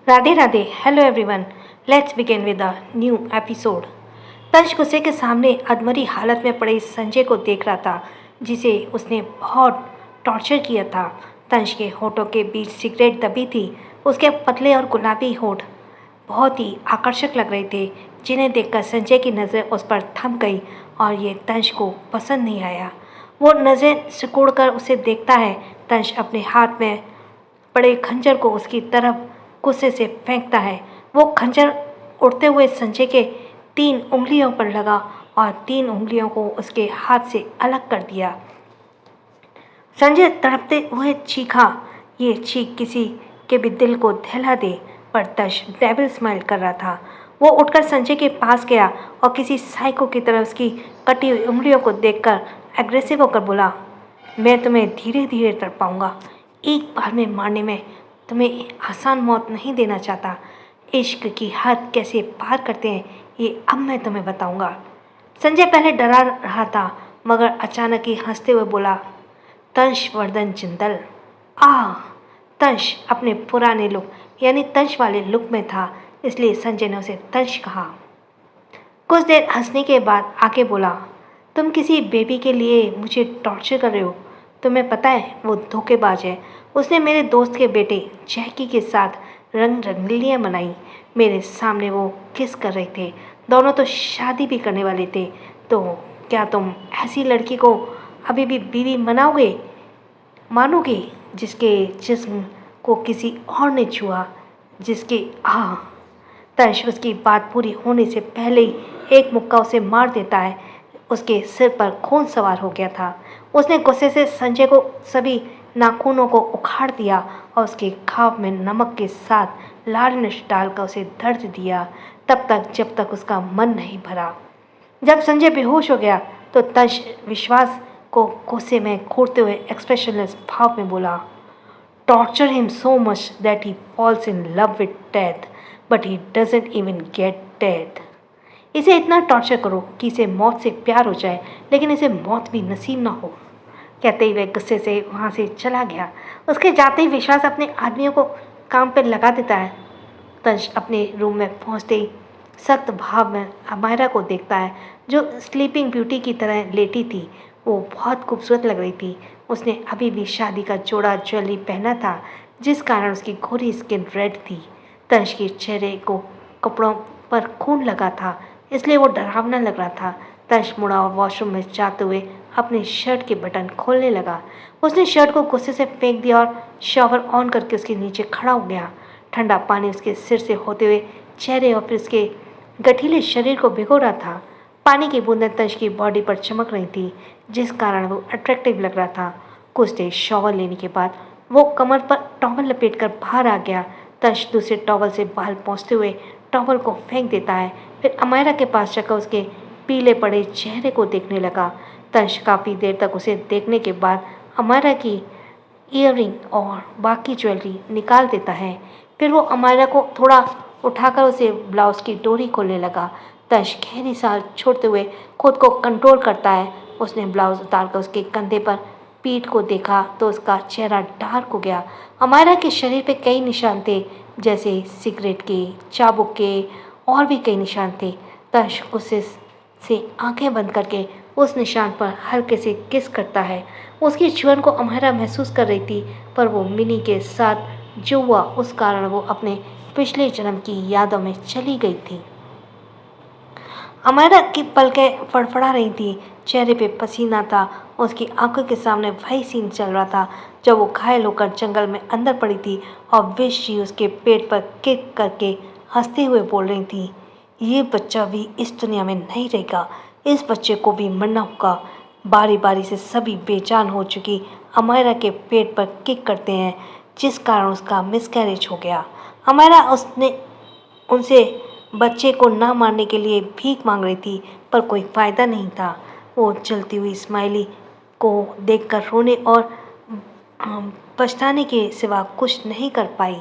Radhe Radhe. Hello everyone. Let's begin with a new episode. Tansh गुस्से के सामने अधमरी हालत में पड़े संजय को देख रहा था, जिसे उसने बहुत टॉर्चर किया था। तंश के होठों के बीच सिगरेट दबी थी। उसके पतले और गुलाबी होठ बहुत ही आकर्षक लग रहे थे, जिन्हें देखकर संजय की नज़र उस पर थम गई और ये तंश को पसंद नहीं आया। वो नज़र सिकुड़कर उसे देखता है। तंश अपने हाथ में पड़े खंजर को उसकी तरफ गुस्से से फेंकता है। वो खंजर उड़ते हुए संजय के 3 उंगलियों पर लगा और 3 उंगलियों को उसके हाथ से अलग कर दिया। संजय तड़पते हुए चीखा। ये चीख किसी के भी दिल को दहला दे, पर तश डेविल स्माइल कर रहा था। वो उठकर संजय के पास गया और किसी साइको की तरह उसकी कटी हुई उंगलियों को देखकर एग्रेसिव होकर बोला, मैं तुम्हें धीरे धीरे तड़पाऊंगा। एक बार में मारने में तुम्हें आसान मौत नहीं देना चाहता। इश्क की हद कैसे पार करते हैं ये अब मैं तुम्हें बताऊंगा। संजय पहले डरा रहा था, मगर अचानक ही हंसते हुए बोला, तंश वर्धन जिंदल। आह! तंश अपने पुराने लुक यानी तंश वाले लुक में था, इसलिए संजय ने उसे तंश कहा। कुछ देर हंसने के बाद आके बोला, तुम किसी बेबी के लिए मुझे टॉर्चर कर रहे हो। तुम्हें पता है वो धोखेबाज है। उसने मेरे दोस्त के बेटे जैकी के साथ रंग रंगलियाँ मनाई। मेरे सामने वो किस कर रहे थे। दोनों तो शादी भी करने वाले थे। तो क्या तुम ऐसी लड़की को अभी भी बीवी मानोगे जिसके जिस्म को किसी और ने छुआ, जिसके आह! तंश उसकी बात पूरी होने से पहले ही एक मुक्का उसे मार देता है। उसके सिर पर खून सवार हो गया था। उसने गुस्से से संजय को सभी नाखूनों को उखाड़ दिया और उसके घाव में नमक के साथ लाल मिर्च डालकर उसे दर्द दिया, तब तक जब तक उसका मन नहीं भरा। जब संजय बेहोश हो गया तो तंश विश्वास को गुस्से में घूरते हुए एक्सप्रेशनलेस भाव में बोला, torture him so much that he falls in love with death, but he doesn't even get death. इसे इतना टॉर्चर करो कि इसे मौत से प्यार हो जाए, लेकिन इसे मौत भी नसीब ना हो। कहते ही वह गुस्से से वहाँ से चला गया। उसके जाते ही विश्वास अपने आदमियों को काम पर लगा देता है। तंश अपने रूम में पहुँचते ही सख्त भाव में अमायरा को देखता है, जो स्लीपिंग ब्यूटी की तरह लेटी थी। वो बहुत खूबसूरत लग रही थी। उसने अभी भी शादी का जोड़ा ज्वेलरी पहना था, जिस कारण उसकी गोरी स्किन रेड थी। तंश के चेहरे को कपड़ों पर खून लगा था, इसलिए वो डरावना लग रहा था। तंश मुड़ा और वॉशरूम में जाते हुए अपने शर्ट के बटन खोलने लगा। उसने शर्ट को गुस्से से फेंक दिया और शॉवर ऑन करके उसके नीचे खड़ा हो गया। ठंडा पानी उसके सिर से होते हुए चेहरे और फिर उसके गठीले शरीर को भिगो रहा था। पानी की बूंदें तंश की बॉडी पर चमक रही थी, जिस कारण वो अट्रैक्टिव लग रहा था। कुछ देर शॉवर लेने के बाद वो कमर पर टॉवल लपेटकर बाहर आ गया। तंश दूसरे टॉवल से बाल पोंछते हुए टॉवल को फेंक देता है, फिर अमायरा के पास जाकर उसके पीले पड़े चेहरे को देखने लगा। तंश काफ़ी देर तक उसे देखने के बाद अमायरा की ईयररिंग और बाकी ज्वेलरी निकाल देता है। फिर वो अमायरा को थोड़ा उठाकर उसे ब्लाउज़ की डोरी खोलने लगा। तंश गहरी सांस छोड़ते हुए खुद को कंट्रोल करता है। उसने ब्लाउज़ उतारकर उसके कंधे पर पीठ को देखा तो उसका चेहरा डार्क हो गया। अमायरा के शरीर पे कई निशान थे, जैसे सिगरेट के, चाबुक के और भी कई निशान थे। तंश गुस्से से आंखें बंद करके उस निशान पर हल्के से किस करता है। उसकी छुअन को अमायरा महसूस कर रही थी, पर वो मिनी के साथ जो हुआ उस कारण वो अपने पिछले जन्म की यादों में चली गई थी। अमायरा की पलकें फड़फड़ा रही थी, चेहरे पे पसीना था। उसकी आंखों के सामने वही सीन चल रहा था जब वो घायल होकर जंगल में अंदर पड़ी थी और विश जी उसके पेट पर किक करके हंसते हुए बोल रही थी, ये बच्चा भी इस दुनिया में नहीं रहेगा, इस बच्चे को भी मरना होगा। बारी बारी से सभी बेजान हो चुकी अमायरा के पेट पर किक करते हैं, जिस कारण उसका मिसकैरेज हो गया। अमायरा उनसे बच्चे को ना मारने के लिए भीख मांग रही थी, पर कोई फ़ायदा नहीं था। वो जलती हुई स्माइली को देखकर रोने और पछताने के सिवा कुछ नहीं कर पाई।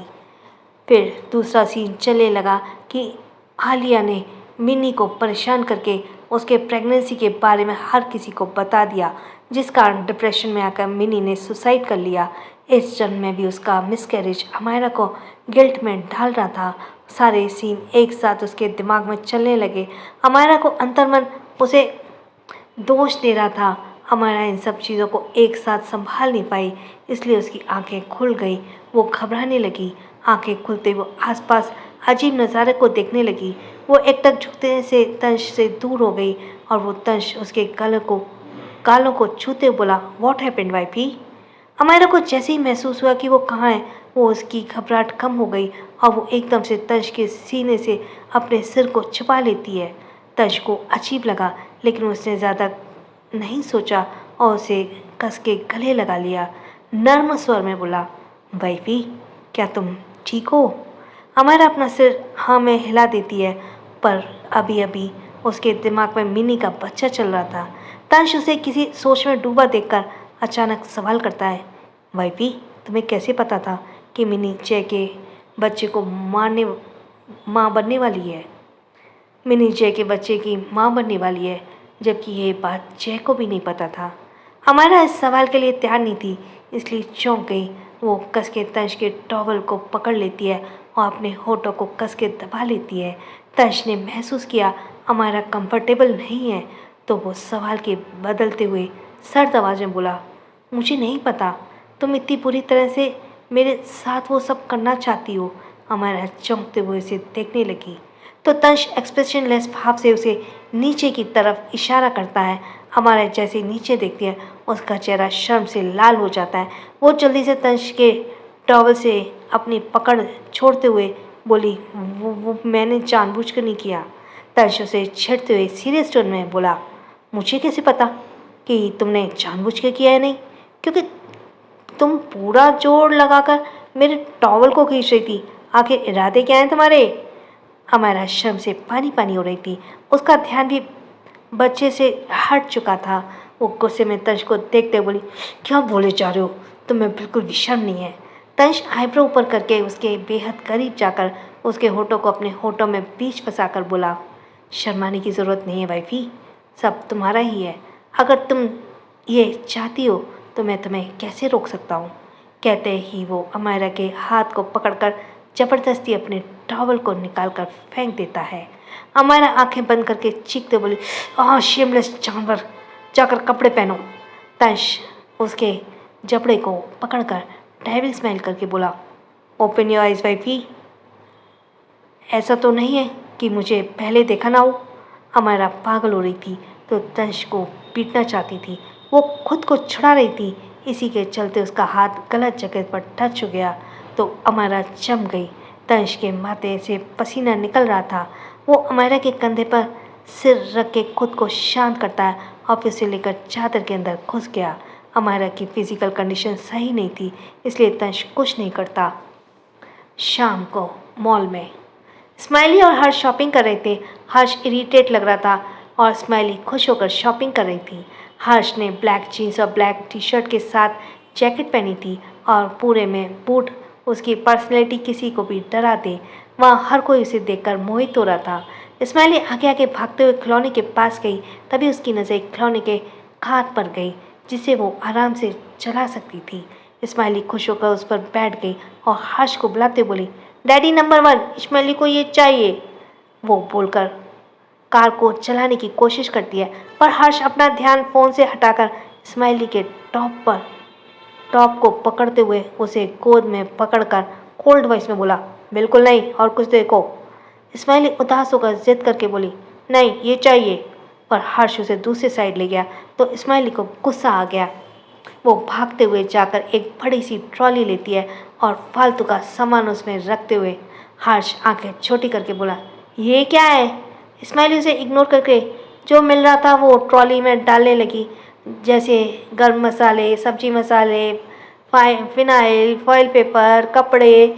फिर दूसरा सीन चलने लगा कि आलिया ने मिनी को परेशान करके उसके प्रेगनेंसी के बारे में हर किसी को बता दिया, जिस कारण डिप्रेशन में आकर मिनी ने सुसाइड कर लिया। इस जन्म में भी उसका मिसकैरेज अमायरा को गिल्ट में डाल रहा था। सारे सीन एक साथ उसके दिमाग में चलने लगे। अमायरा को अंतर्मन उसे दोष दे रहा था। अमायरा इन सब चीज़ों को एक साथ संभाल नहीं पाई, इसलिए उसकी आंखें खुल गई। वो घबराने लगी। आंखें खुलते वो आसपास अजीब नज़ारे को देखने लगी। वो एकटक झुकने से तंश से दूर हो गई और वो तंश उसके गालों को छूते हुए बोला, "व्हाट हैपेंड वाइफी?" अमायरा को जैसे ही महसूस हुआ कि वो कहाँ है, वो उसकी घबराहट कम हो गई और वो एकदम से तंश के सीने से अपने सिर को छुपा लेती है। तंश को अजीब लगा, लेकिन उसने ज़्यादा नहीं सोचा और उसे कस के गले लगा लिया। नर्म स्वर में बोला, "वाइफी, क्या तुम ठीक हो?" अमायरा अपना सिर हाँ में हिला देती है, पर अभी अभी उसके दिमाग में मिनी का बच्चा चल रहा था। तंश उसे किसी सोच में डूबा देखकर अचानक सवाल करता है, "वाइफी, तुम्हें कैसे पता था कि मिनी जय के बच्चे को माँ बनने वाली है?" मिनी जय के बच्चे की माँ बनने वाली है, जबकि ये बात जय को भी नहीं पता था। हमारा इस सवाल के लिए तैयार नहीं थी, इसलिए चौंक गई। वो कस के तंश के टॉवल को पकड़ लेती है और अपने होठों को कस के दबा लेती है। तंश ने महसूस किया हमारा कंफर्टेबल नहीं है, तो वो सवाल के बदलते हुए सर्द आवाज़ में बोला, "मुझे नहीं पता, तुम इतनी बुरी तरह से मेरे साथ वो सब करना चाहती हो?" हमारा चौंकते हुए उसे देखने लगी तो तंश एक्सप्रेशनलेस भाव से उसे नीचे की तरफ इशारा करता है। हमारा जैसे नीचे देखती है, उसका चेहरा शर्म से लाल हो जाता है। वो जल्दी से तंश के टॉवल से अपनी पकड़ छोड़ते हुए बोली, वो मैंने जानबूझकर नहीं किया।" तंश उसे छेड़ते हुए सीरियस टोन में बोला, "मुझे कैसे पता कि तुमने जानबूझ के किया है? नहीं, क्योंकि तुम पूरा जोर लगाकर मेरे टॉवल को खींच रही थी। आखिर इरादे क्या हैं तुम्हारे?" हमारा शर्म से पानी पानी हो रही थी। उसका ध्यान भी बच्चे से हट चुका था। वो गुस्से में तंश को देखते बोली, "क्या बोले जा रहे हो? तुम्हें बिल्कुल भी शर्म नहीं है?" तंश आईब्रो ऊपर करके उसके बेहद करीब जाकर उसके होठों को अपने होठों में बीच फंसाकर बोला, "शर्माने की ज़रूरत नहीं है वाइफी, सब तुम्हारा ही है। अगर तुम ये चाहती हो तो मैं तुम्हें कैसे रोक सकता हूँ?" कहते ही वो अमायरा के हाथ को पकड़कर जबरदस्ती अपने टॉवल को निकालकर फेंक देता है। अमायरा आंखें बंद करके चीखते बोली, शेमलेस जानवर, जाकर कपड़े पहनो।" तंश उसके जबड़े को पकड़कर डेविल स्माइल करके बोला, "ओपन योर आइज वाइफी, ऐसा तो नहीं है कि मुझे पहले देखा ना हो?" हमारा पागल हो रही थी तो तंश को पीटना चाहती थी। वो खुद को छुड़ा रही थी, इसी के चलते उसका हाथ गलत जगह पर टच हो गया तो अमायरा जम गई। तंश के माथे से पसीना निकल रहा था। वो अमायरा के कंधे पर सिर रख के खुद को शांत करता है और फिर से लेकर चादर के अंदर घुस गया। अमायरा की फिजिकल कंडीशन सही नहीं थी, इसलिए तंश कुछ नहीं करता। शाम को मॉल में स्माइली और हर्ष शॉपिंग कर रहे थे। हर्ष इरिटेट लग रहा था और स्माइली खुश होकर शॉपिंग कर रही थी। हर्ष ने ब्लैक जीन्स और ब्लैक टी शर्ट के साथ जैकेट पहनी थी और पूरे में बूट। उसकी पर्सनैलिटी किसी को भी डरा दे। वहाँ हर कोई उसे देखकर मोहित हो रहा था। स्माइली आगे आगे भागते हुए खिलौने के पास गई, तभी उसकी नज़र एक खिलौने के खाट पर गई जिसे वो आराम से चला सकती थी। स्माइली खुश होकर उस पर बैठ गई और हर्ष को बुलाते बोली, "डैडी नंबर 1, स्माइली को ये चाहिए।" वो बोलकर कार को चलाने की कोशिश करती है, पर हर्ष अपना ध्यान फ़ोन से हटाकर स्माइली के टॉप को पकड़ते हुए उसे गोद में पकड़कर कोल्ड वॉइस में बोला, "बिल्कुल नहीं, और कुछ देखो।" स्माइली उदास होकर जिद करके बोली, "नहीं, ये चाहिए।" पर हर्ष उसे दूसरी साइड ले गया तो स्माइली को गुस्सा आ गया। वो भागते हुए जाकर एक बड़ी सी ट्रॉली लेती है और फालतू का सामान उसमें रखते हुए हर्ष आंखें छोटी करके बोला, "ये क्या है?" स्माइली उसे इग्नोर करके जो मिल रहा था वो ट्रॉली में डालने लगी, जैसे गर्म मसाले, सब्जी मसाले, फिनाइल, फॉइल पेपर, कपड़े,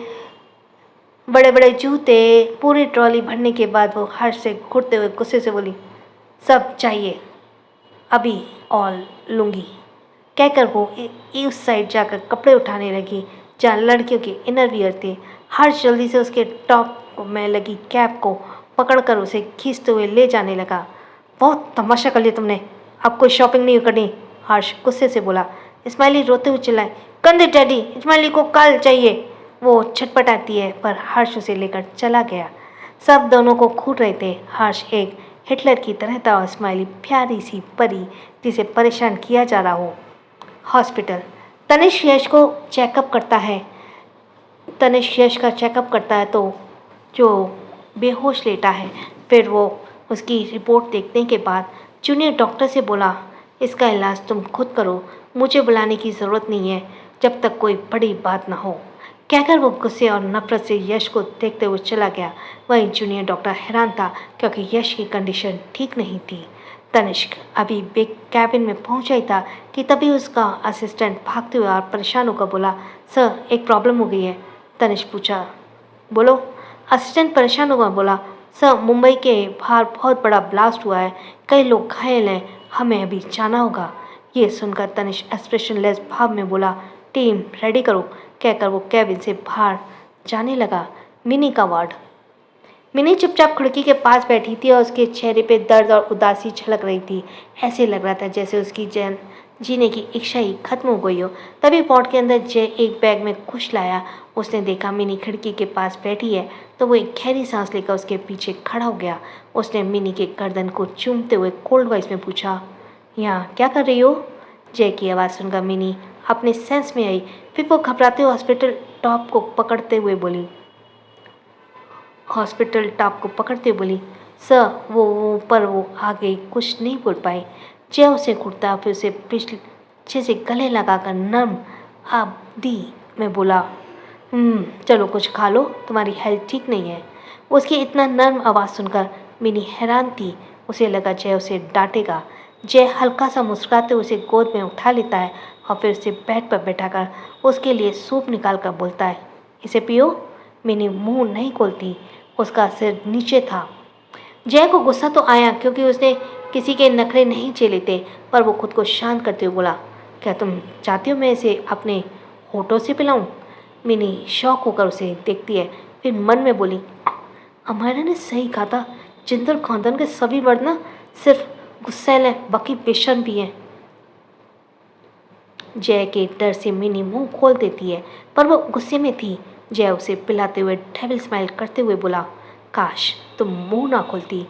बड़े बड़े जूते। पूरी ट्रॉली भरने के बाद वो हर्ष से घुटते हुए गुस्से से बोली, "सब चाहिए, अभी और लूँगी।" कहकर वो उस साइड जाकर कपड़े उठाने लगी जहाँ लड़कियों के इनर वियर थे। हर्ष जल्दी से उसके टॉप में लगी कैप को पकड़कर उसे खींचते हुए ले जाने लगा। "बहुत तमाशा कर लिया तुमने, अब कोई शॉपिंग नहीं करनी," हर्ष गुस्से से बोला। स्माइली रोते हुए चिल्लाई, कंदे डैडी, इस्माइली को कल चाहिए। वो छटपटाती है पर हर्ष उसे लेकर चला गया। सब दोनों को घूर रहे थे। हर्ष एक हिटलर की तरह था और इस्माइली प्यारी सी परी जिसे परेशान किया जा रहा हो। हॉस्पिटल। तनिष्क यश को चेकअप करता है। तनिष्क यश का चेकअप करता है तो जो बेहोश लेटा है। फिर वो उसकी रिपोर्ट देखने के बाद जूनियर डॉक्टर से बोला, इसका इलाज तुम खुद करो, मुझे बुलाने की ज़रूरत नहीं है जब तक कोई बड़ी बात ना हो। कहकर वो गुस्से और नफरत से यश को देखते हुए चला गया। वहीं जूनियर डॉक्टर हैरान था क्योंकि यश की कंडीशन ठीक नहीं थी। तनिष्क अभी बिग कैबिन में पहुंचा ही था कि तभी उसका असिस्टेंट भागते हुए और परेशान होकर बोला, सर एक प्रॉब्लम हो गई है। तनिष्क पूछा, बोलो। असिस्टेंट परेशान होकर बोला, सर मुंबई के बाहर बहुत बड़ा ब्लास्ट हुआ है, कई लोग घायल हैं, हमें अभी जाना होगा। ये सुनकर तनिष्क एक्सप्रेशनलेस भाव में बोला, टीम रेडी करो। कहकर वो कैबिन से बाहर जाने लगा। मिनी का वार्ड। मिनी चुपचाप खिड़की के पास बैठी थी और उसके चेहरे पे दर्द और उदासी झलक रही थी। ऐसे लग रहा था जैसे उसकी जान जीने की इच्छा ही खत्म हो गई हो। तभी वार्ड के अंदर जय एक बैग में कुछ लाया। उसने देखा मिनी खिड़की के पास बैठी है तो वो एक गहरी सांस लेकर उसके पीछे खड़ा हो गया। उसने मिनी के गर्दन को चूमते हुए कोल्ड वॉइस में पूछा, यहाँ क्या कर रही हो? जय की आवाज़ सुनकर मिनी अपने सेंस में आई। फिर वो घबराते हुए हॉस्पिटल टॉप को पकड़ते हुए बोली, सर वो पर वो आगे कुछ नहीं बोल पाई। जय उसे घुटता फिर उसे पीछे से गले लगाकर नर्म आब्दी में बोला, चलो कुछ खा लो, तुम्हारी हेल्थ ठीक नहीं है। उसकी इतना नर्म आवाज़ सुनकर मिनी हैरान थी। उसे लगा जय उसे डांटेगा। जय हल्का सा मुस्कुराते उसे गोद में उठा लेता है और फिर उसे बेड पर बैठाकर उसके लिए सूप निकाल कर बोलता है, इसे पियो। मिनी मुंह नहीं खोलती, उसका सिर नीचे था। जय को गुस्सा तो आया क्योंकि उसने किसी के नखरे नहीं झेले थे, पर वो खुद को शांत करते हुए बोला, क्या तुम चाहती हो मैं इसे अपने होठों से पिलाऊं? मिनी शौक होकर उसे देखती है, फिर मन में बोली, अमायरा ने सही कहा था, जिंदल खानदान के सभी मर्द ना सिर्फ गुस्सैल हैं, बाकी बेशर्म भी हैं। जय के डर से मिनी मुंह खोल देती है पर वो गुस्से में थी। जय उसे पिलाते हुए डेविल स्माइल करते हुए बोला, काश तुम मुंह ना खोलती,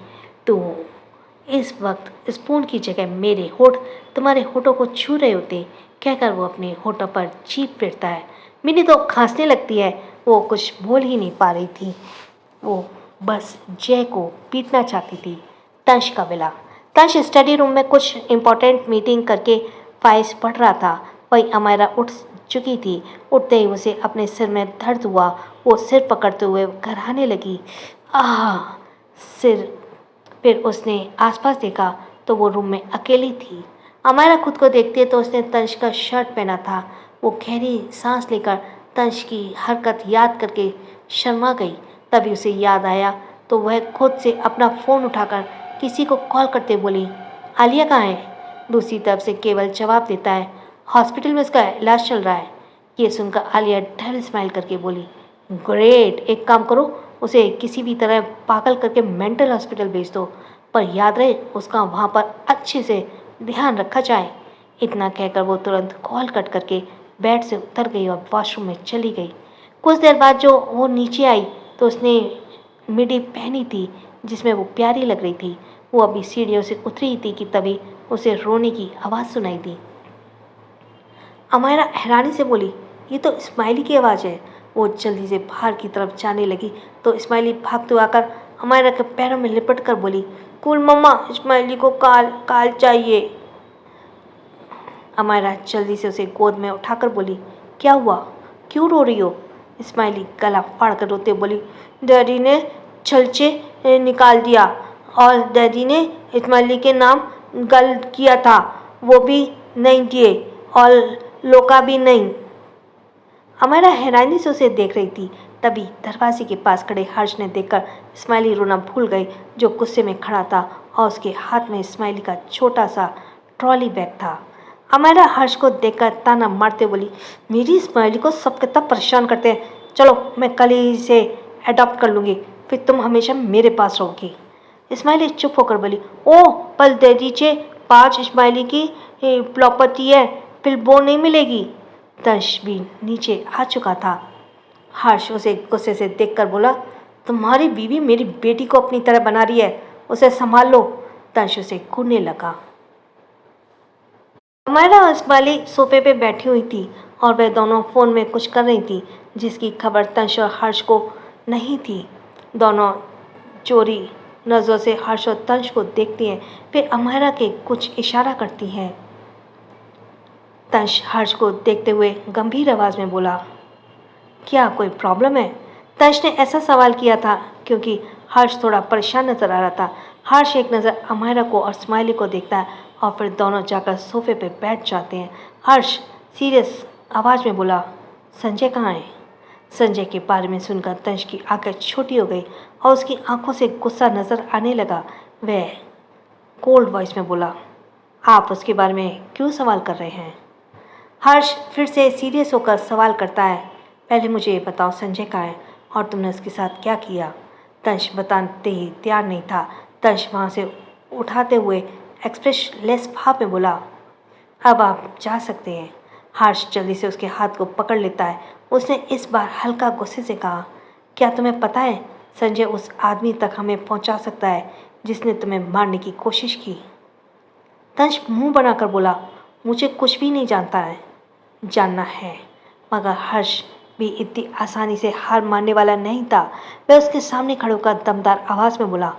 तो इस वक्त स्पून की जगह मेरे होठ तुम्हारे होठों को छू रहे होते। कहकर वो अपने होठों पर जीभ फेरता है। मिनी तो खांसने लगती है। वो कुछ बोल ही नहीं पा रही थी, वो बस जय को पीटना चाहती थी। तंश का विला। तंश स्टडी रूम में कुछ इम्पोर्टेंट मीटिंग करके फाइल्स पढ़ रहा था। वही अमायरा उठ चुकी थी। उठते ही उसे अपने सिर में दर्द हुआ। वो सिर पकड़ते हुए घबराने लगी। आह सिर। फिर उसने आसपास देखा तो वो रूम में अकेली थी। अमायरा खुद को देखती है तो उसने तंश का शर्ट पहना था। वो गहरी सांस लेकर तंश की हरकत याद करके शर्मा गई। तभी उसे याद आया तो वह खुद से अपना फ़ोन उठाकर किसी को कॉल करते बोली, आलिया कहाँ है? दूसरी तरफ से केवल जवाब देता है, हॉस्पिटल में उसका इलाज चल रहा है। ये सुनकर आलिया डेविल स्माइल करके बोली, ग्रेट, एक काम करो, उसे किसी भी तरह पागल करके मेंटल हॉस्पिटल भेज दो, पर याद रहे उसका वहाँ पर अच्छे से ध्यान रखा जाए। इतना कहकर वो तुरंत कॉल कट करके बेड से उतर गई और वॉशरूम में चली गई। कुछ देर बाद जो वो नीचे आई तो उसने मिडी पहनी थी जिसमें वो प्यारी लग रही थी। वो अभी सीढ़ियों से उतरी ही थी कि तभी उसे रोने की आवाज़ सुनाई दी। अमायरा हैरानी से बोली, ये तो इस्माइली की आवाज़ है। वो जल्दी से बाहर की तरफ जाने लगी तो इस्माइली भागते हुए आकर अमायरा के पैरों में लिपट कर बोली, कूल मम्मा, इस्माइली को काल चाहिए। अमायरा जल्दी से उसे गोद में उठाकर बोली, क्या हुआ, क्यों रो रही हो? इस्माइली गला फाड़ कर रोते बोली, डैडी ने छलचे निकाल दिया और डैडी ने इस्माइली के नाम गलत किया था, वो भी नहीं दिए और लोका भी नहीं। अमायरा हैरानी से उसे देख रही थी। तभी दरवाजे के पास खड़े हर्ष ने देखकर इस्माइली रोना भूल गई, जो गुस्से में खड़ा था और उसके हाथ में इस्माइली का छोटा सा ट्रॉली बैग था। अमायरा हर्ष को देखकर ताना मारते बोली, मेरी इस्माइली को सब कितना परेशान करते हैं, चलो मैं कल ही इसे अडॉप्ट कर लूँगी, फिर तुम हमेशा मेरे पास रहोगी। इस्माइली चुप होकर बोली, ओह पर डैडी चे 5 इस्माइली की प्रॉपर्टी है, फिर वो नहीं मिलेगी। तंश भी नीचे आ चुका था। हर्ष उसे गुस्से से देखकर बोला, तुम्हारी बीवी मेरी बेटी को अपनी तरह बना रही है, उसे संभाल लो। तंश उसे घूरने लगा। अमायरा और इस्माइली सोफे पे बैठी हुई थी और वे दोनों फ़ोन में कुछ कर रही थी जिसकी खबर तंश और हर्ष को नहीं थी। दोनों चोरी नज़रों से हर्ष और तंश को देखती हैं, फिर अमायरा के कुछ इशारा करती हैं। तंश हर्ष को देखते हुए गंभीर आवाज़ में बोला, क्या कोई प्रॉब्लम है? तंश ने ऐसा सवाल किया था क्योंकि हर्ष थोड़ा परेशान नजर आ रहा था। हर्ष एक नज़र अमायरा को और स्माइली को देखता है और फिर दोनों जाकर सोफे पे बैठ जाते हैं। हर्ष सीरियस आवाज़ में बोला, संजय कहाँ है? संजय के बारे में सुनकर तंश की आंखें छोटी हो गई और उसकी आंखों से गुस्सा नजर आने लगा। वह कोल्ड वॉइस में बोला, आप उसके बारे में क्यों सवाल कर रहे हैं? हर्ष फिर से सीरियस होकर सवाल करता है, पहले मुझे ये बताओ संजय कहाँ है और तुमने उसके साथ क्या किया? तंश बताते ही तैयार नहीं था। तंश वहाँ से उठाते हुए एक्सप्रेशनलेस भाव में बोला, अब आप जा सकते हैं। हर्ष जल्दी से उसके हाथ को पकड़ लेता है। उसने इस बार हल्का गुस्से से कहा, क्या तुम्हें पता है संजय उस आदमी तक हमें पहुंचा सकता है जिसने तुम्हें मारने की कोशिश की? तंश मुंह बनाकर बोला, मुझे कुछ भी नहीं जानना है। मगर हर्ष भी इतनी आसानी से हार मानने वाला नहीं था। वह उसके सामने खड़े होकर दमदार आवाज़ में बोला,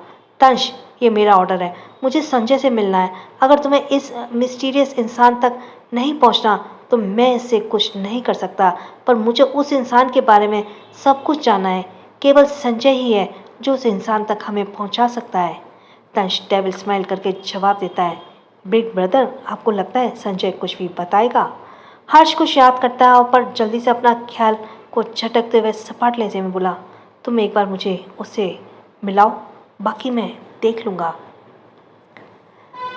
तंश ये मेरा ऑर्डर है, मुझे संजय से मिलना है। अगर तुम्हें इस मिस्टीरियस इंसान तक नहीं पहुंचना तो मैं इससे कुछ नहीं कर सकता, पर मुझे उस इंसान के बारे में सब कुछ जानना है। केवल संजय ही है जो उस इंसान तक हमें पहुंचा सकता है। तंश डेविल स्माइल करके जवाब देता है, बिग ब्रदर आपको लगता है संजय कुछ भी बताएगा? हर्ष कुछ याद करता है और पर जल्दी से अपना ख्याल को झटकते हुए सपाट लहजे में बोला, तुम एक बार मुझे उससे मिलाओ, बाकी मैं देख लूँगा।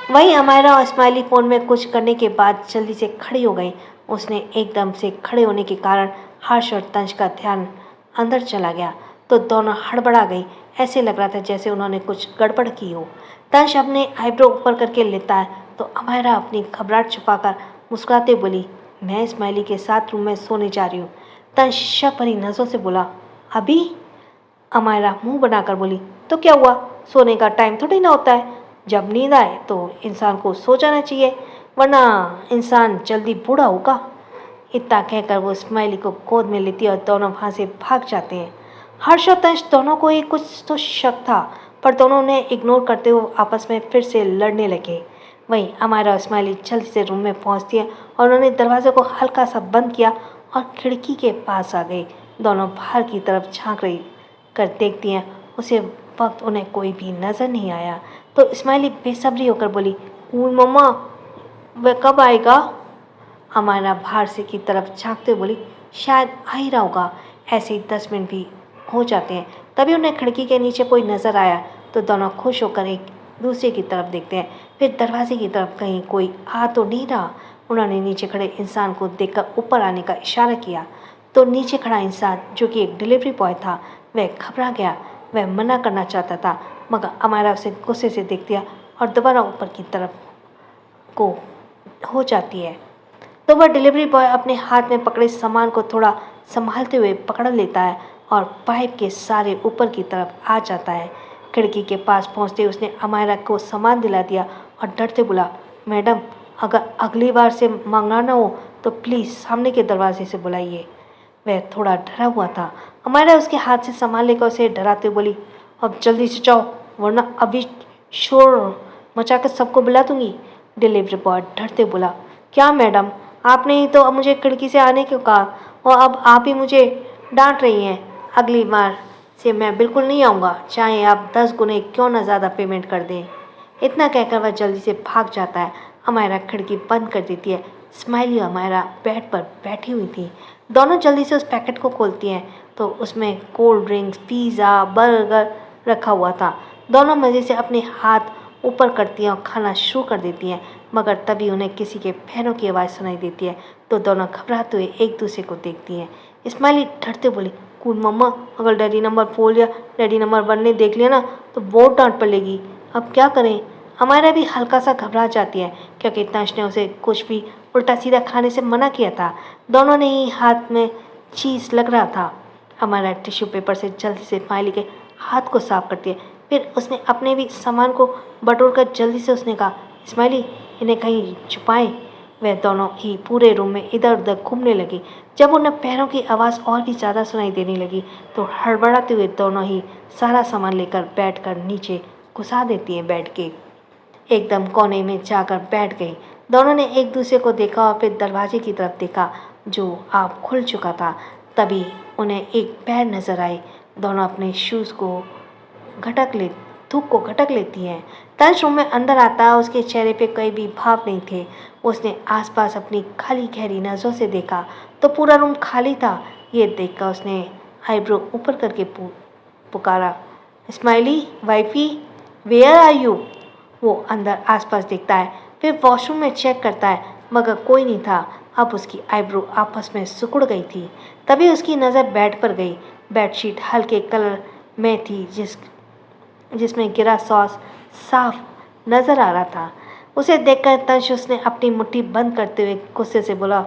वहीं अमायरा और स्माइली फ़ोन में कुछ करने के बाद जल्दी से खड़ी हो गई। उसने एकदम से खड़े होने के कारण हर्ष और तंश का ध्यान अंदर चला गया तो दोनों हड़बड़ा गई। ऐसे लग रहा था जैसे उन्होंने कुछ गड़बड़ की हो। तंश अपने आईब्रो ऊपर करके लेता है तो अमायरा अपनी घबराहट छुपाकर मुस्कुराते बोली, मैं स्माइली के साथ रूम में सोने जा रही हूँ। तंश शक भरी नज़रों से बोला, अभी? अमायरा मुंह बनाकर बोली, तो क्या हुआ, सोने का टाइम थोड़ी ना होता है। जब नींद आए तो इंसान को सो जाना चाहिए, वरना इंसान जल्दी बूढ़ा होगा। इतना कहकर वो स्माइली को गोद में लेती और दोनों वहाँ से भाग जाते हैं। हर्ष और तंश दोनों को एक कुछ तो शक था, पर दोनों ने इग्नोर करते हुए आपस में फिर से लड़ने लगे। वहीं अमायरा और स्माइली जल्दी से रूम में पहुँचती है और उन्होंने दरवाजे को हल्का सा बंद किया और खिड़की के पास आ गई। दोनों बाहर की तरफ झांक रही कर देखती हैं। उसे वक्त उन्हें कोई भी नज़र नहीं आया तो स्माइली बेसब्री होकर बोली, कूल मम्मा वह कब आएगा? हमारा बाहर से की तरफ झांकते बोली, शायद आ ही रहा होगा। ऐसे ही 10 मिनट भी हो जाते हैं। तभी उन्हें खिड़की के नीचे कोई नज़र आया तो दोनों खुश होकर एक दूसरे की तरफ देखते हैं। फिर दरवाजे की तरफ कहीं कोई आ तो नहीं रहा। उन्होंने नीचे खड़े इंसान को देखकर ऊपर आने का इशारा किया तो नीचे खड़ा इंसान जो कि एक डिलीवरी बॉय था वह घबरा गया। वह मना करना चाहता था मगर अमायरा उसे गुस्से से देखती है और दोबारा ऊपर की तरफ को हो जाती है तो वह डिलीवरी बॉय अपने हाथ में पकड़े सामान को थोड़ा संभालते हुए पकड़ लेता है और पाइप के सारे ऊपर की तरफ आ जाता है। खिड़की के पास पहुंचते उसने अमायरा को सामान दिला दिया और डरते बोला, मैडम अगर अगली बार से मंगाना हो तो प्लीज़ सामने के दरवाजे से बुलाइए। वह थोड़ा डरा हुआ था। अमायरा उसके हाथ से सामान लेकर उसे डराते बोली, अब जल्दी से जाओ वरना अभी शोर मचा कर सबको बुला दूंगी। डिलीवरी बॉय डरते बोला, क्या मैडम आपने ही तो मुझे खिड़की से आने को कहा और अब आप ही मुझे डांट रही हैं। अगली बार से मैं बिल्कुल नहीं आऊँगा, चाहे आप 10 गुने क्यों ना ज़्यादा पेमेंट कर दें। इतना कहकर वह जल्दी से भाग जाता है। अमायरा खिड़की बंद कर देती है। स्माइली और अमायरा बेड पर बैठी हुई थी। दोनों जल्दी से उस पैकेट को खोलती हैं तो उसमें कोल्ड ड्रिंक्स, पिज़्ज़ा, बर्गर रखा हुआ था। दोनों मज़े से अपने हाथ ऊपर करती हैं और खाना शुरू कर देती हैं मगर तभी उन्हें किसी के पैरों की आवाज़ सुनाई देती है तो दोनों घबराते हुए एक दूसरे को देखती हैं। स्माइली डरते बोली, कूल मम्मा अगर डैडी नंबर 4 या डैडी नंबर 1 ने देख लिया ना तो बहुत डांट पड़ेगी, अब क्या करें? हमारा भी हल्का सा घबरा जाती है क्योंकि तंश ने उसे कुछ भी उल्टा सीधा खाने से मना किया था। दोनों ने ही हाथ में चीज़ लग रहा था। हमारा टिश्यू पेपर से जल्दी से स्माइली के हाथ को साफ कर दिया। फिर उसने अपने भी सामान को बटोर कर जल्दी से उसने कहा, स्माइली इन्हें कहीं छुपाएं। वह दोनों ही पूरे रूम में इधर उधर घूमने लगी। जब उन्हें पैरों की आवाज़ और भी ज़्यादा सुनाई देने लगी तो हड़बड़ाते हुए दोनों ही सारा सामान लेकर बैठकर नीचे घुसा देती हैं। बेड के एकदम कोने में जाकर बैठ गई। दोनों ने एक दूसरे को देखा और फिर दरवाजे की तरफ देखा जो आप खुल चुका था। तभी उन्हें एक पैर नजर आए। दोनों अपने शूज़ को धूप को घटक लेती हैं। तंश रूम में अंदर आता, उसके चेहरे पे कोई भी भाव नहीं थे। उसने आसपास अपनी खाली गहरी नज़रों से देखा तो पूरा रूम खाली था। ये देखकर उसने आईब्रो ऊपर करके पुकारा, Smiley wifey where are you. वो अंदर आसपास देखता है, फिर वॉशरूम में चेक करता है मगर कोई नहीं था। अब उसकी आईब्रो आपस में सिकुड़ गई थी। तभी उसकी नज़र बेड पर गई। बेडशीट हल्के कलर में थी जिसमें गिरा सॉस साफ नज़र आ रहा था। उसे देखकर तंश उसने अपनी मुट्ठी बंद करते हुए गुस्से से बोला,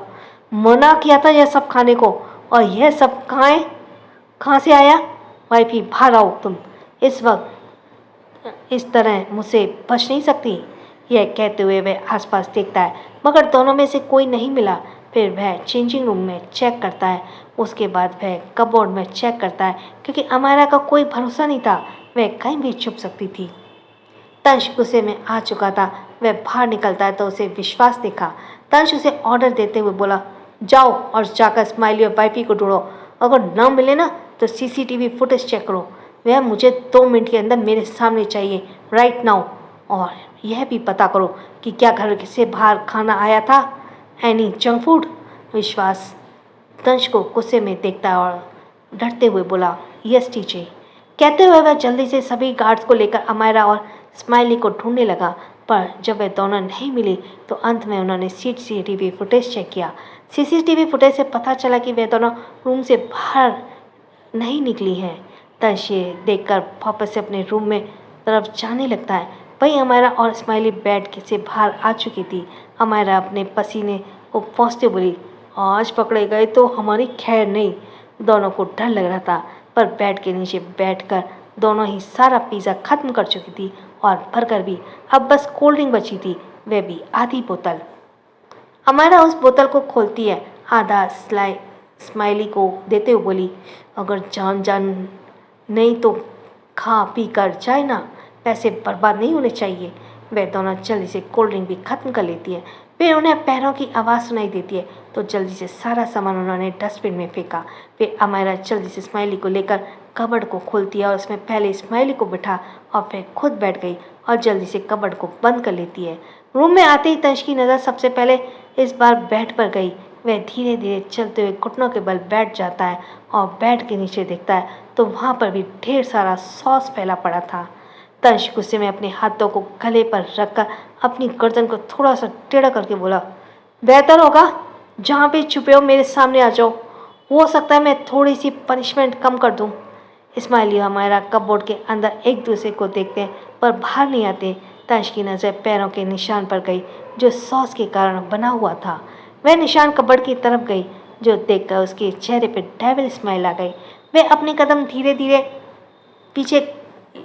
मना किया था यह सब खाने को और यह सब कहाँ से आया? वाइफी बाहर आओ तुम, इस वक्त इस तरह मुझसे बच नहीं सकती। यह कहते हुए वह आसपास देखता है मगर दोनों में से कोई नहीं मिला। फिर वह चेंजिंग रूम में चेक करता है। उसके बाद वह कपबोर्ड में चेक करता है क्योंकि अमायरा का कोई भरोसा नहीं था, वह कहीं भी छुप सकती थी। तंश गुस्से में आ चुका था। वह बाहर निकलता है तो उसे विश्वास दिखा। तंश उसे ऑर्डर देते हुए बोला, जाओ और जाकर स्माइली और वाइफी को ढूंढो। अगर ना मिले ना तो सीसीटीवी फुटेज चेक करो। वह मुझे 2 मिनट के अंदर मेरे सामने चाहिए, राइट नाउ। और यह भी पता करो कि क्या घर से बाहर खाना आया था, एनी जंक फूड। विश्वास तंश को गुस्से में देखता और डरते हुए बोला, यस टीचर। कहते हुए वह जल्दी से सभी गार्ड्स को लेकर अमायरा और स्माइली को ढूंढने लगा। पर जब वह दोनों नहीं मिली तो अंत में उन्होंने सीसीटीवी फुटेज चेक किया। सीसीटीवी फुटेज से पता चला कि वह दोनों रूम से बाहर नहीं निकली हैं। तंश ये देखकर वापस से अपने रूम में तरफ जाने लगता है। वहीं अमायरा और स्माइली बेड से बाहर आ चुकी थी। अमायरा अपने पसीने को पोंछते बोली, आज पकड़े गए तो हमारी खैर नहीं। दोनों को डर लग रहा था पर बेड के नीचे बैठकर दोनों ही सारा पिज़्ज़ा खत्म कर चुकी थी और बर्गर भी। अब बस कोल्ड ड्रिंक बची थी, वह भी आधी बोतल। अमायरा उस बोतल को खोलती है, आधा स्माइली को देते हुए बोली, अगर जान नहीं तो खा पी कर जाए ना, पैसे बर्बाद नहीं होने चाहिए। वह दोनों जल्दी से कोल्ड ड्रिंक भी खत्म कर लेती है। फिर उन्हें पैरों की आवाज़ सुनाई देती है तो जल्दी से सारा सामान उन्होंने डस्टबिन में फेंका। फिर अमायरा जल्दी से स्माइली को लेकर कबर्ड को खोलती है और उसमें पहले स्माइली को बिठा और फिर खुद बैठ गई और जल्दी से कबर्ड को बंद कर लेती है। रूम में आते ही तंश की नज़र सबसे पहले इस बार बेड पर गई। वह धीरे धीरे चलते हुए घुटनों के बल बैठ जाता है और बेड के नीचे देखता है तो वहाँ पर भी ढेर सारा सॉस फैला पड़ा था। तंश गुस्से में अपने हाथों को गले पर रखकर अपनी गर्दन को थोड़ा सा टेढ़ा करके बोला, बेहतर होगा जहाँ पे छुपे हो मेरे सामने आ जाओ, हो सकता है मैं थोड़ी सी पनिशमेंट कम कर दूँ। स्माइली और अमायरा कपबोर्ड के अंदर एक दूसरे को देखते हैं पर बाहर नहीं आते। तंश की नज़र पैरों के निशान पर गई जो सॉस के कारण बना हुआ था। वह निशान कपबोर्ड की तरफ गई जो देखकर उसके चेहरे पर डेविल स्माइल आ गई। वह अपने कदम धीरे धीरे पीछे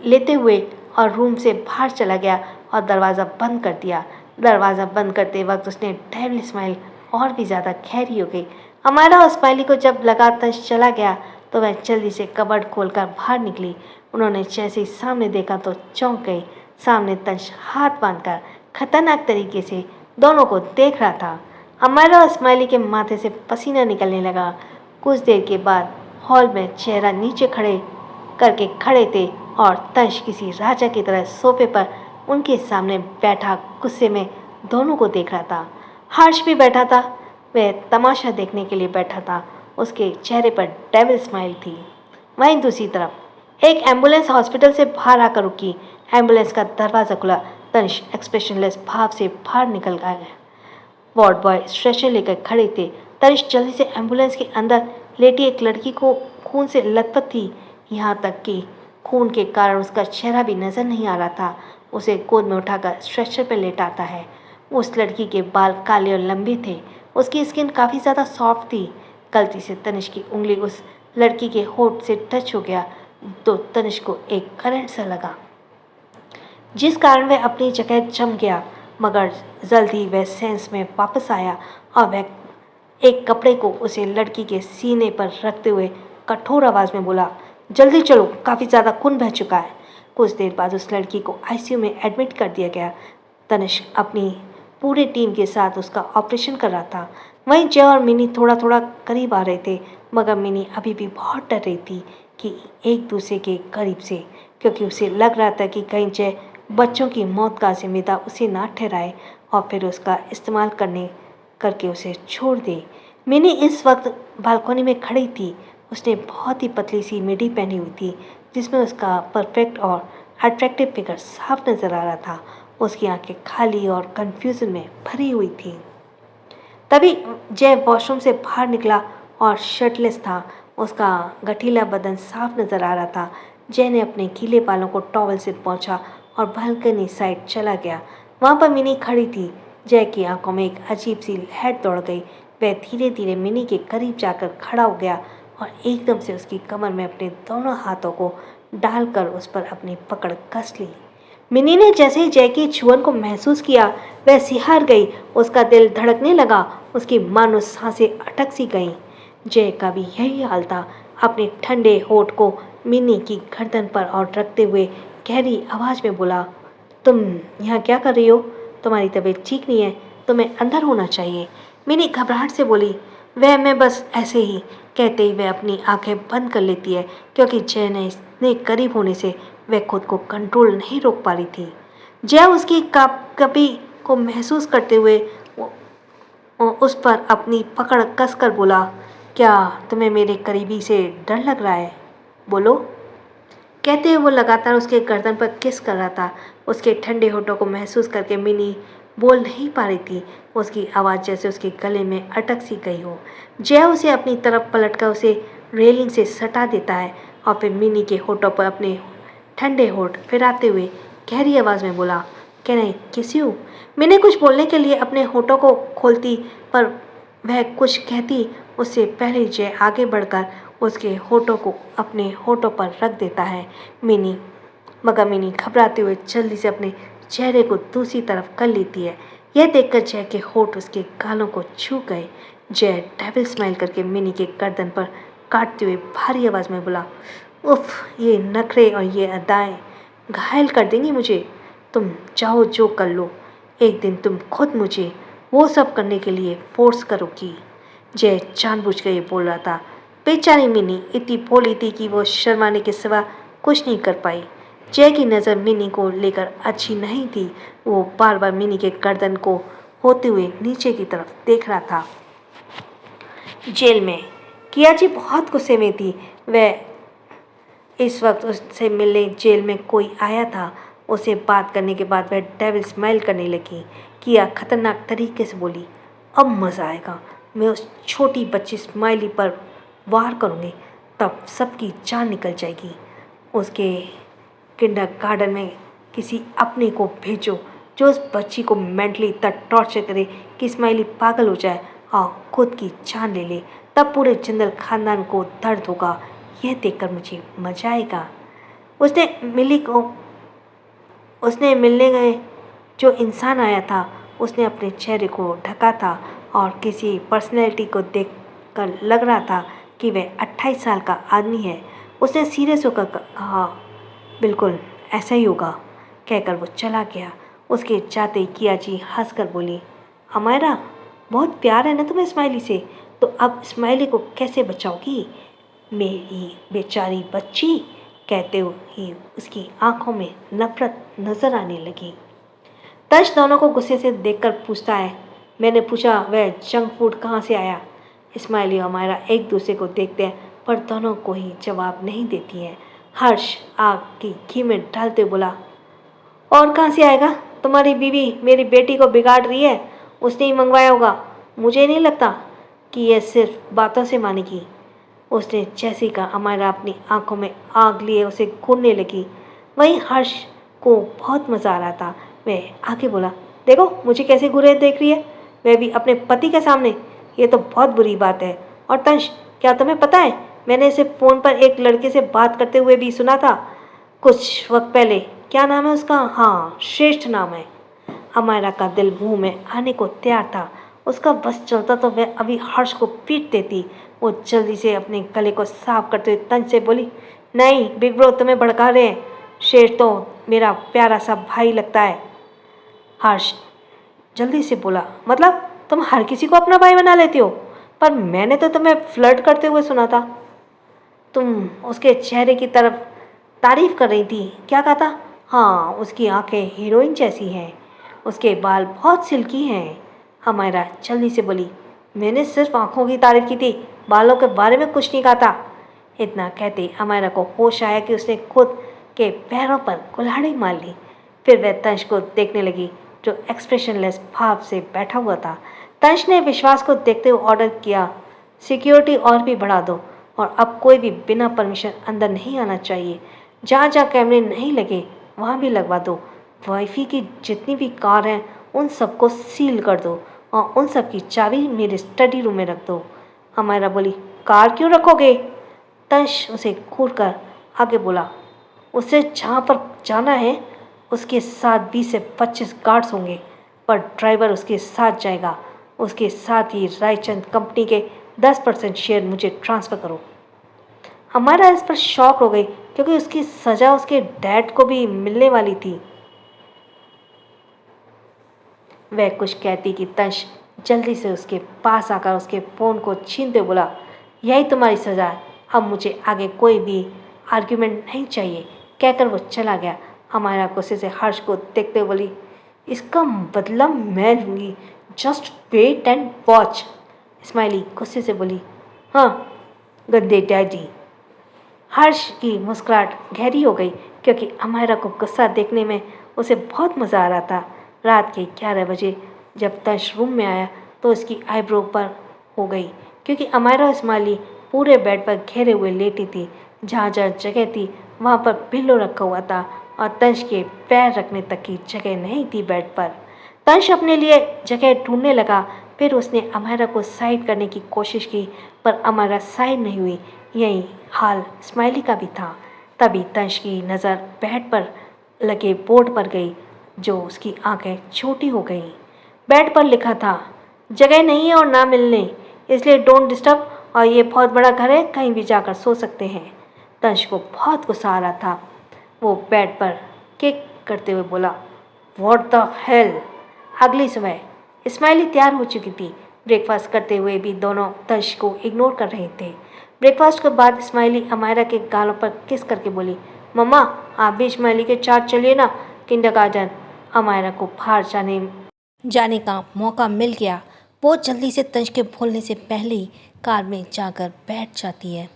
लेते हुए और रूम से बाहर चला गया और दरवाज़ा बंद कर दिया। दरवाज़ा बंद करते वक्त उसने डेविल स्माइल और भी ज़्यादा गहरी हो गई। अमायरा और स्माइली को जब लगा तंश चला गया तो वह जल्दी से कबर्ड खोलकर बाहर निकली। उन्होंने जैसे ही सामने देखा तो चौंक गई। सामने तंश हाथ बांधकर खतरनाक तरीके से दोनों को देख रहा था। अमायरा और स्माइली के माथे से पसीना निकलने लगा। कुछ देर के बाद हॉल में चेहरा नीचे खड़े थे और तंश किसी राजा की तरह सोफे पर उनके सामने बैठा गुस्से में दोनों को देख रहा था। हर्ष भी बैठा था, वह तमाशा देखने के लिए बैठा था। उसके चेहरे पर डेविल स्माइल थी। वहीं दूसरी तरफ एक एम्बुलेंस हॉस्पिटल से बाहर आकर रुकी। एम्बुलेंस का दरवाज़ा खुला। तंश एक्सप्रेशनलेस भाव से बाहर निकल गया। वार्ड बॉय स्ट्रेचर लेकर खड़े थे। तंश जल्दी से एम्बुलेंस के अंदर लेटी एक लड़की को खून से लथपथ थी, यहाँ तक कि खून के कारण उसका चेहरा भी नज़र नहीं आ रहा था। उसे गोद में उठाकर स्ट्रेचर पर लेटाता है। उस लड़की के बाल काले और लंबे थे। उसकी स्किन काफ़ी ज़्यादा सॉफ्ट थी। गलती से तनिष्क की उंगली उस लड़की के होठ से टच हो गया तो तनिष्क को एक करंट सा लगा, जिस कारण वह अपनी जगह जम गया। मगर जल्द ही वह सेंस में वापस आया और वह एक कपड़े को उसे लड़की के सीने पर रखते हुए कठोर आवाज़ में बोला, जल्दी चलो, काफ़ी ज़्यादा खून बह चुका है। कुछ देर बाद उस लड़की को आईसीयू में एडमिट कर दिया गया। तनिष्क अपनी पूरी टीम के साथ उसका ऑपरेशन कर रहा था। वहीं जय और मिनी थोड़ा थोड़ा करीब आ रहे थे, मगर मिनी अभी भी बहुत डर रही थी कि एक दूसरे के करीब से, क्योंकि उसे लग रहा था कि कहीं जय बच्चों की मौत का जिम्मेदार उसे ना ठहराए और फिर उसका इस्तेमाल करके उसे छोड़ दे। मिनी इस वक्त बालकनी में खड़ी थी। उसने बहुत ही पतली सी मिडी पहनी हुई थी, जिसमें उसका परफेक्ट और अट्रैक्टिव फिगर साफ नजर आ रहा था। उसकी आंखें खाली और कंफ्यूजन में भरी हुई थी। तभी जय वॉशरूम से बाहर निकला और शर्टलेस था। उसका गठीला बदन साफ नजर आ रहा था। जय ने अपने गीले बालों को टॉवल से पोंछा और बालकनी साइड चला गया। वहाँ पर मिनी खड़ी थी। जय की आंखों में एक अजीब सी लहर दौड़ गई। वह धीरे धीरे मिनी के करीब जाकर खड़ा हो गया और एकदम से उसकी कमर में अपने दोनों हाथों को डालकर उस पर अपनी पकड़ कस ली। मिनी ने जैसे ही जय की छुअन को महसूस किया, वह सिहर गई। उसका दिल धड़कने लगा। उसकी मानो सांसें अटक सी गईं। जय का भी यही हाल था। अपने ठंडे होठ को मिनी की गर्दन पर और रखते हुए गहरी आवाज में बोला, तुम यहाँ क्या कर रही हो? तुम्हारी तबीयत ठीक नहीं है, तुम्हें अंदर होना चाहिए। मिनी घबराहट से बोली, वह मैं बस ऐसे ही। कहते ही वह अपनी आंखें बंद कर लेती है, क्योंकि जय ने इतने करीब होने से वह खुद को कंट्रोल नहीं रोक पा रही थी। जय उसकी कपी को महसूस करते हुए उस पर अपनी पकड़ कसकर बोला, क्या तुम्हें मेरे करीबी से डर लग रहा है? बोलो। कहते हुए वो लगातार उसके गर्दन पर किस कर रहा था। उसके ठंडे होठों को महसूस करके मिनी बोल नहीं पा रही थी। उसकी आवाज़ जैसे उसके गले में अटक सी गई हो। जय उसे अपनी तरफ पलटकर उसे रेलिंग से सटा देता है और फिर मिनी के होठों पर अपने ठंडे होठ फिराते हुए गहरी आवाज़ में बोला, क्या नहीं किसी हूँ? मैंने कुछ बोलने के लिए अपने होठों को खोलती, पर वह कुछ कहती उससे पहले जय आगे बढ़कर उसके होठों को अपने होठों पर रख देता है। मगर मिनी घबराते हुए जल्दी से अपने चेहरे को दूसरी तरफ कर लेती है। यह देखकर जय के होठ उसके गालों को छू गए। जय डेविल स्माइल करके मिनी के गर्दन पर काटते हुए भारी आवाज़ में बोला, उफ, ये नखरे और ये अदाएं घायल कर देंगी मुझे। तुम चाहो जो कर लो, एक दिन तुम खुद मुझे वो सब करने के लिए फोर्स करोगी। जय जानबूझकर ये बोल रहा था। बेचारी मिनी इतनी भोली थी कि वो शर्माने के सिवा कुछ नहीं कर पाई। जय की नज़र मिनी को लेकर अच्छी नहीं थी। वो बार बार मिनी के गर्दन को होते हुए नीचे की तरफ देख रहा था। जेल में कियाची बहुत गुस्से में थी। वह इस वक्त उससे मिलने जेल में कोई आया था। उससे बात करने के बाद वह डेविल स्माइल करने लगी। किया खतरनाक तरीके से बोली, अब मज़ा आएगा। मैं उस छोटी बच्ची स्माइली पर वार करूँगी, तब सबकी जान निकल जाएगी। उसके किंडरगार्टन में किसी अपने को भेजो जो उस बच्ची को मेंटली तक टॉर्चर करे कि स्माइली पागल हो जाए और खुद की जान ले ले। तब पूरे जिंदल खानदान को दर्द होगा। यह देखकर मुझे मजा आएगा। उसने मिलने गए जो इंसान आया था, उसने अपने चेहरे को ढका था और किसी पर्सनैलिटी को देखकर लग रहा था कि वह 28 साल का आदमी है। उसने सीरियस होकर कहा, बिल्कुल ऐसा ही होगा, कहकर वो चला गया। उसके जाते ही कियाची हंसकर बोली, अमायरा, बहुत प्यार है ना तुम्हें स्माइली से, तो अब स्माइली को कैसे बचाओगी? मेरी बेचारी बच्ची, कहते ही उसकी आंखों में नफरत नजर आने लगी। तश दोनों को गुस्से से देखकर पूछता है, मैंने पूछा वह जंक फूड कहाँ से आया? स्माइली और अमायरा एक दूसरे को देखते हैं, पर दोनों को ही जवाब नहीं देती हैं। हर्ष आग की घी में डालते बोला, और कहाँ से आएगा? तुम्हारी बीवी मेरी बेटी को बिगाड़ रही है, उसने ही मंगवाया होगा। मुझे नहीं लगता कि यह सिर्फ बातों से मानेगी। उसने जैसे का अमायरा अपनी आंखों में आग लिए उसे घूरने लगी। वहीं हर्ष को बहुत मज़ा आ रहा था। वह आगे बोला, देखो मुझे कैसे घूरे देख रही है, वह भी अपने पति के सामने। ये तो बहुत बुरी बात है। और तंश, क्या तुम्हें पता है, मैंने इसे फ़ोन पर एक लड़के से बात करते हुए भी सुना था कुछ वक्त पहले। क्या नाम है उसका? हाँ, श्रेष्ठ नाम है। अमायरा का दिल मुंह में आने को तैयार था। उसका बस चलता तो वह अभी हर्ष को पीट देती। वो जल्दी से अपने गले को साफ करते हुए तंज से बोली, नहीं बिग ब्रो, तुम्हें भड़का रहे हैं। शेर तो मेरा प्यारा सा भाई लगता है। हर्ष जल्दी से बोला, मतलब तुम हर किसी को अपना भाई बना लेती हो? पर मैंने तो तुम्हें फ्लर्ट करते हुए सुना था। तुम उसके चेहरे की तरफ तारीफ कर रही थी, क्या कहा था? हाँ, उसकी आंखें हीरोइन जैसी हैं, उसके बाल बहुत सिल्की हैं। हमारा जल्दी से बोली, मैंने सिर्फ आंखों की तारीफ की थी, बालों के बारे में कुछ नहीं कहा था। इतना कहते हमारा को होश आया कि उसने खुद के पैरों पर कुल्हाड़ी मार ली। फिर वह तंश को देखने लगी जो एक्सप्रेशनलेस भाव से बैठा हुआ था। तंश ने विश्वास को देखते हुए ऑर्डर किया, सिक्योरिटी और भी बढ़ा दो, और अब कोई भी बिना परमिशन अंदर नहीं आना चाहिए। जहाँ जहाँ कैमरे नहीं लगे वहाँ भी लगवा दो। वाईफाई की जितनी भी कार हैं उन सबको सील कर दो और उन सब की चाबी मेरे स्टडी रूम में रख दो। हमारा बोली, कार क्यों रखोगे? तंश उसे घूर कर आगे बोला, उसे जहाँ पर जाना है उसके साथ 20 से 25 गार्ड्स होंगे, पर ड्राइवर उसके साथ जाएगा। उसके साथ ही रायचंद कंपनी के 10% शेयर मुझे ट्रांसफ़र करो। हमारा इस पर शॉक हो गई क्योंकि उसकी सज़ा उसके डैड को भी मिलने वाली थी। वह कुछ कहती कि तंश जल्दी से उसके पास आकर उसके फ़ोन को छीनते बोला, यही तुम्हारी सज़ा है, अब मुझे आगे कोई भी आर्ग्यूमेंट नहीं चाहिए। कहकर वो चला गया। हमारा गुस्से से हर्ष को देखते हुए बोली, इसका बदला मैं लूँगी, just wait and watch. Smiley गुस्से से बोली, हाँ गंदे डैडी। हर्ष की मुस्कुराहट गहरी हो गई क्योंकि अमायरा को गुस्सा देखने में उसे बहुत मज़ा आ रहा था। रात के 11 बजे जब तंश रूम में आया तो उसकी आईब्रो पर हो गई क्योंकि अमायरा इस्माइली पूरे बेड पर घेरे हुए लेटी थी। जहाँ जहाँ जगह थी वहाँ पर पिल्लो रखा हुआ था और तंश के पैर रखने तक की जगह नहीं थी बेड पर। तंश अपने लिए जगह ढूंढने लगा। फिर उसने अमायरा को साइड करने की कोशिश की पर अमायरा साइड नहीं हुई। यही हाल स्माइली का भी था। तभी तंश की नज़र बेड पर लगे बोर्ड पर गई जो उसकी आंखें छोटी हो गईं। बेड पर लिखा था, जगह नहीं है और ना मिलने, इसलिए डोंट डिस्टर्ब, और ये बहुत बड़ा घर है, कहीं भी जाकर सो सकते हैं। तंश को बहुत गुस्सा आ रहा था। वो बेड पर किक करते हुए बोला, व्हाट द हेल। अगली सुबह स्माइली तैयार हो चुकी थी। ब्रेकफास्ट करते हुए भी दोनों तंश को इग्नोर कर रहे थे। ब्रेकफास्ट के बाद स्माइली अमायरा के गालों पर किस करके बोली, मम्मा आप भी स्माइली के साथ चलिए ना किंडरगार्टन। अमायरा को बाहर जाने का मौका मिल गया। वो जल्दी से तंश के बोलने से पहले ही कार में जाकर बैठ जाती है।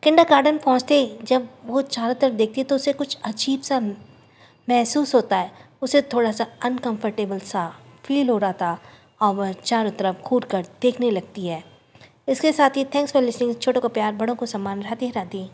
किंडरगार्टन पहुँचते जब वो चारों तरफ देखती है तो उसे कुछ अजीब सा महसूस होता है। उसे थोड़ा सा अनकंफर्टेबल सा फील हो रहा था और वह चारों तरफ घूर कर देखने लगती है। इसके साथ ही थैंक्स फॉर लिसनिंग। छोटों को प्यार, बड़ों को सम्मान। राधे राधे।